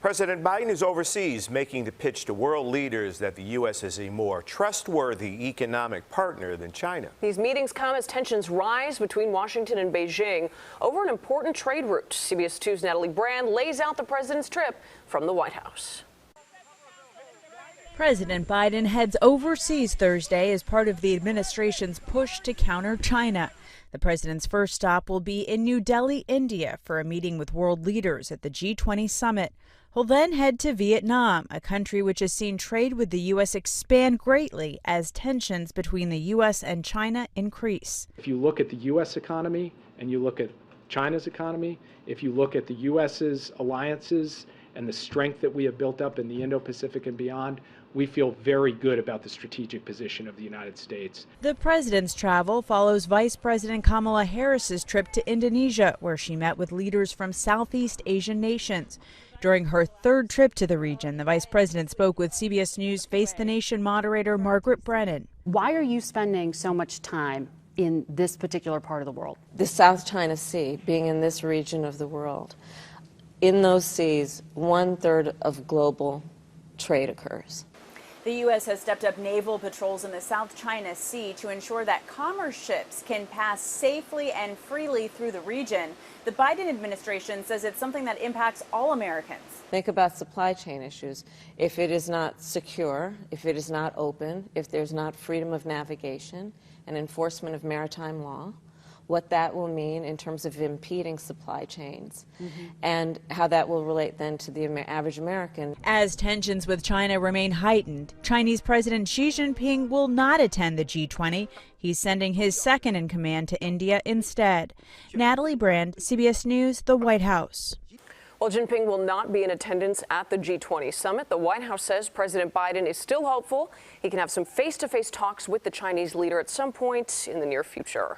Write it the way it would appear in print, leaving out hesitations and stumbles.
President Biden is overseas making the pitch to world leaders that the U.S. is a more trustworthy economic partner than China. These meetings come as tensions rise between Washington and Beijing over an important trade route. CBS 2's Natalie Brand lays out the president's trip from the White House. President Biden heads overseas Thursday as part of the administration's push to counter China. The president's first stop will be in New Delhi, India, for a meeting with world leaders at the G20 summit. He'll then head to Vietnam, a country which has seen trade with the U.S. expand greatly as tensions between the U.S. and China increase. If you look at the U.S. economy and you look at China's economy, if you look at the U.S.'s alliances and the strength that we have built up in the Indo-Pacific and beyond, we feel very good about the strategic position of the United States. The president's travel follows Vice President Kamala Harris's trip to Indonesia, where she met with leaders from Southeast Asian nations. During her third trip to the region, the vice president spoke with CBS News Face the Nation moderator Margaret Brennan. Why are you spending so much time in this particular part of the world? The South China Sea, being in this region of the world, in those seas, 1/3 of global trade occurs. The U.S. has stepped up naval patrols in the South China Sea to ensure that commerce ships can pass safely and freely through the region. The Biden administration says it's something that impacts all Americans. Think about supply chain issues. If it is not secure, if it is not open, if there's not freedom of navigation and enforcement of maritime law, what that will mean in terms of impeding supply chains and how that will relate then to the average American. As tensions with China remain heightened, Chinese President Xi Jinping will not attend the G20. He's sending his second in command to India instead. Natalie Brand, CBS News, the White House. While Jinping will not be in attendance at the G20 summit, the White House says President Biden is still hopeful he can have some face-to-face talks with the Chinese leader at some point in the near future.